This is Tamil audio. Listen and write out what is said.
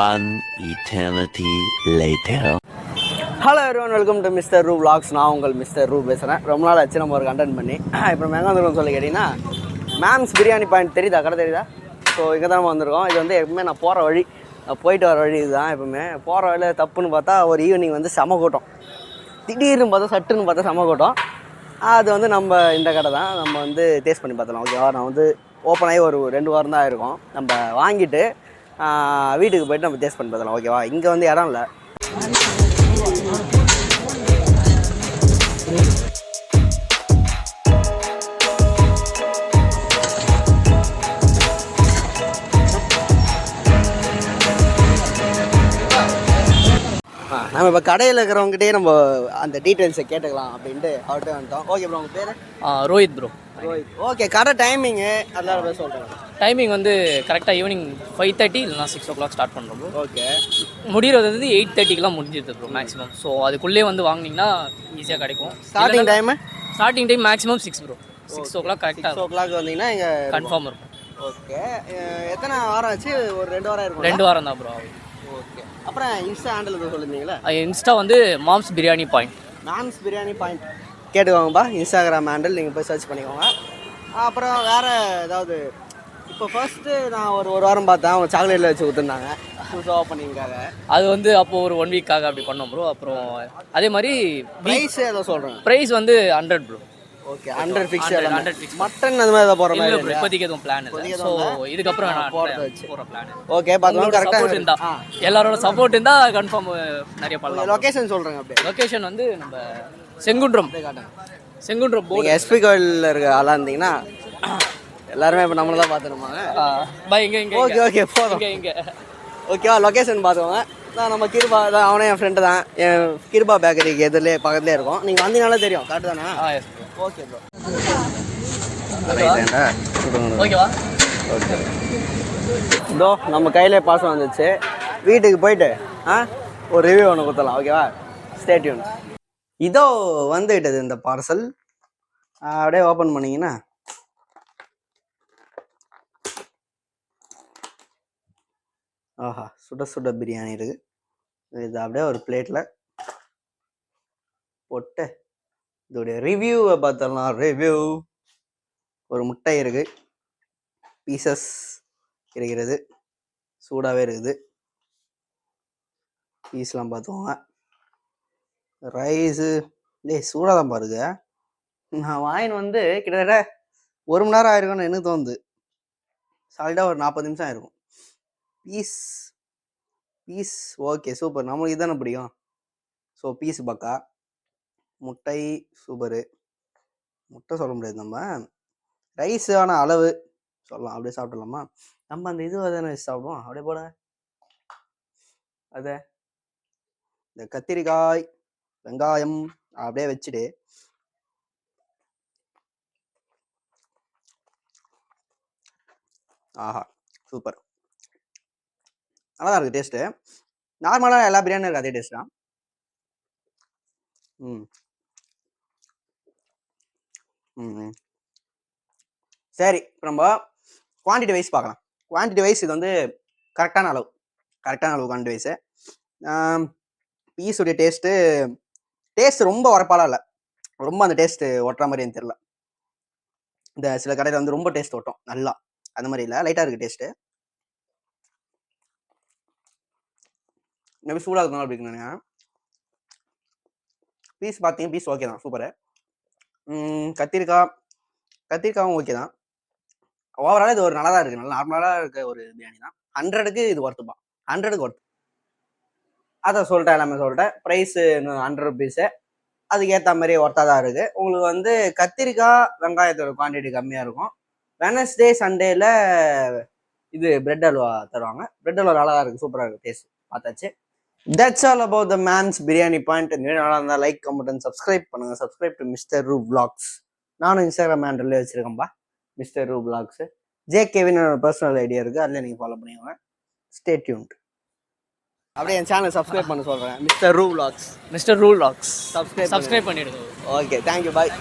One eternity later. Hello everyone, welcome to mister ரூ vlogs. நான் உங்கள் மிஸ்டர் ரூ பேசுகிறேன். ரொம்ப நாள் ஆச்சு நம்ம ஒரு கண்டென்ட் பண்ணி. இப்போ நம்ம எங்கே வந்துருக்கோம் சொல்லி கேட்டிங்கன்னா, மேம்ஸ் பிரியாணி பாயிண்ட் தெரியுதா? கடை தெரியுதா? ஸோ இங்கே தான் நம்ம வந்திருக்கோம். இது வந்து எப்பவுமே நான் போகிற வழி, நான் போயிட்டு வர வழி இதுதான். எப்பவுமே போகிற வழியில் தப்புன்னு பார்த்தா ஒரு ஈவினிங் வந்து செம கூட்டம். திடீர்னு பார்த்தா சட்டுன்னு பார்த்தா செம கூட்டம். அது வந்து நம்ம இந்த கடை தான். நம்ம வந்து டேஸ்ட் பண்ணி பார்த்தலாம். ஓகேவா? நான் வந்து ஓப்பன் ஆகி ஒரு 2 வாரம் தான் ஆயிருக்கும். நம்ம வாங்கிட்டு வீட்டுக்கு போய்ட்டு நம்ம டேஸ்ட் பண்ணி பார்த்தலாம். ஓகேவா? இங்கே வந்து இடம் இல்லை. நம்ம இப்போ கடையில் இருக்கிறவங்ககிட்டே நம்ம அந்த டீட்டெயில்ஸை கேட்டுக்கலாம் அப்படின்ட்டு அவர்கிட்ட வந்துட்டோம். ஓகே ப்ரோ, உங்கள் பேர்? ரோஹித் ப்ரோ. ரோஹித். ஓகே, கடை டைமிங்கு அதெல்லாம் சொல்கிறேன். டைமிங் வந்து கரெக்டாக ஈவினிங் 5:30 இல்லைனா 6 o'clock ஸ்டார்ட் பண்ணுறோம் ப்ரோ. ஓகே. முடிகிறது வந்து 8:30க்கெலாம் முடிஞ்சிருது ப்ரோ மேக்ஸிமம். ஸோ அதுக்குள்ளே வந்து வாங்கினீங்கன்னா ஈஸியாக கிடைக்கும். Starting time maximum 6 bro. 6 o'clock கரெக்டாக 6 o'clock வந்தீங்கன்னா இங்கே கன்ஃபார்ம் இருக்கும். ஓகே. எத்தனை வாரம் ஆச்சு? ஒரு 2 வாரம் இருக்கும். 2 வாரம் தான் ப்ரோ. ஓகே. அப்புறம் இன்ஸ்டா ஹேண்டில் எதுவும் சொல்லியிருந்தீங்களா? இன்ஸ்டா வந்து mom's biryani point. Mom's biryani point கேட்டுக்கோங்கப்பா. இன்ஸ்டாகிராம் ஹேண்டில் நீங்கள் போய் சர்ச் பண்ணிக்கோங்க. அப்புறம் வேறு ஏதாவது? இப்போ ஃபர்ஸ்ட்டு நான் ஒரு வாரம் பார்த்தேன், அவங்க சாக்லேட்டில் வச்சு கொடுத்துருந்தாங்க புதுசாக பண்ணியிருக்காங்க. அது வந்து அப்போது ஒரு 1 வீக்காக அப்படி பண்ணோம் ப்ரோ. அப்புறம் அதே மாதிரி ப்ரைஸ் ஏதோ சொல்கிறேன். ப்ரைஸ் வந்து 100 bro. Okay. 100 fix. 100 fix. Mutton அந்த மாதிரி போகிற மாதிரி இல்லை இப்போதைக்கு எதுவும் பிளான் இல்லை. ஸோ இதுக்கப்புறம் நான் போகிற பிளான். ஓகே, பார்த்தோம். கரெக்டாக இருந்தா எல்லாரோட சப்போர்ட் இருந்தால் கன்ஃபார்ம் நிறைய பண்ணலாம். லொக்கேஷன் சொல்கிறேங்க அப்படியே. லொக்கேஷன் வந்து நம்ம செங்குன்றம். செங்குன்றம் போர்டு. எஸ்பி கோயிலில் இருக்க ஆளாக இருந்தீங்கன்னா எல்லாருமே இப்போ நம்மள தான் பார்த்துருப்பாங்க. ஓகே ஓகே போதும். இங்கே ஓகேவா? லொக்கேஷன் பார்த்துக்கோங்க. நான் நம்ம கிருபா தான், அவனே என் ஃப்ரெண்டு தான். என் கிருபா பேக்கரிக்கு எதிரிலே பக்கத்துலேயே இருக்கும். நீங்கள் வந்தீங்கனாலே தெரியும். கரெக்டு தானே? Okay bro. ஓகேவா? ஓகே. இதோ நம்ம கையிலே பாசம் வந்துச்சு. வீட்டுக்கு போயிட்டு ஒரு ரிவ்யூ ஒன்று கொடுத்துடலாம். ஓகேவா? Stay tune. இதோ வந்துவிட்டது இந்த பார்சல். அப்படியே ஓப்பன் பண்ணிங்கன்னா ஆஹா, சுட சுட பிரியாணி இருக்குது. இது அப்படியே ஒரு பிளேட்டில் போட்டு இதோடைய ரிவ்யூவை பார்த்தலாம். ரிவ்யூ. ஒரு முட்டை இருக்குது, பீசஸ் இருக்கிறது, சூடாகவே இருக்குது. பீஸ்லாம் பார்த்துக்கோங்க. ரைஸு சூடாக தான் பாருங்க. நான் வாங்கின்னு வந்து கிட்டத்தட்ட 1 மணி நேரம் ஆயிருக்கும்னு எனக்கு தோணுது. சாலிடாக ஒரு 40 நிமிஷம் ஆயிருக்கும். Piece okay, super. நம்மளுக்கு இதுதானே பிடிக்கும். ஸோ பீஸ் பக்கா. முட்டை சூப்பரு. முட்டை சொல்ல முடியாது நம்ம. ரைஸு ஆனால் அளவு சொல்லலாம். அப்படியே சாப்பிடலாமா? நம்ம அந்த இது தானே வச்சு சாப்பிடுவோம். அப்படியே போல அதை இந்த கத்திரிக்காய் வெங்காயம் அப்படியே வச்சுட்டு ஆஹா சூப்பர். நல்லா தான் இருக்குது டேஸ்ட்டு. நார்மலாக எல்லா பிரியாணியும் இருக்குது, அதே டேஸ்ட் தான். சரி, இப்போ நம்ம குவான்டிட்டி வைஸ் பார்க்கலாம். குவான்டிட்டி வைஸ் இது வந்து கரெக்டான அளவு குவான்டிட்டி வைஸு. பீஸுடைய டேஸ்ட்டு ரொம்ப உரப்பாலாம் இல்லை. ரொம்ப அந்த டேஸ்ட்டு ஒட்டுற மாதிரி எனக்கு தெரியல. இந்த சில கடையில் வந்து ரொம்ப டேஸ்ட் ஒட்டும் நல்லா, அந்த மாதிரி இல்லை. லைட்டாக இருக்குது டேஸ்ட்டு. மேபி சூடாக இருக்கணும் அப்படின்னா. பீஸ் பார்த்தீங்க, பீஸ் ஓகே தான், சூப்பரு. கத்திரிக்காயும் ஓகே தான். ஓவரால் இது ஒரு நல்லா தான் இருக்குது. நல்லா நார்மலாக இருக்க ஒரு பிரியாணி தான். 100க்கு இது ஒர்த்துப்பா. 100க்கு ஒர்த்து. அதை சொல்லிட்டேன், எல்லாமே சொல்லிட்டேன். Price 100 rupees. அதுக்கேற்ற மாதிரி ஒர்த்தாக தான் இருக்குது. உங்களுக்கு வந்து கத்திரிக்காய் வெங்காயத்தோட குவான்டிட்டி கம்மியாக இருக்கும். வெனஸ்டே சண்டேல இது பிரெட் அல்வா தருவாங்க. பிரெட் அல்வா நல்லா தான் இருக்குது, சூப்பராக இருக்குது. டேஸ்ட் பார்த்தாச்சு. That's all about the man's biryani point. இந்த வீடியோ நல்லா இருந்தால் லைக், கமெண்ட் அண்ட் சப்ஸ்கிரைப் பண்ணுங்கள். சப்ஸ்கிரைப் டு மிஸ்டர் ரூ vlogs. நானும் இன்ஸ்டாகிராம் ஹேண்டில் வச்சுருக்கேன்ப்பா, மிஸ்டர் ரூ vlogs. JKவின் பர்சனல் ஐடியா இருக்குது, அதில் நீங்கள் ஃபாலோ பண்ணிக்கோங்க. Stay tuned. அப்படியே என் சேனல் சப்ஸ்கிரைப் பண்ண சொல்கிறேன். மிஸ்டர் ரூ vlogs. சப்ஸ்கிரைப் பண்ணிடுங்க. ஓகே, தேங்க்யூ, பாய்.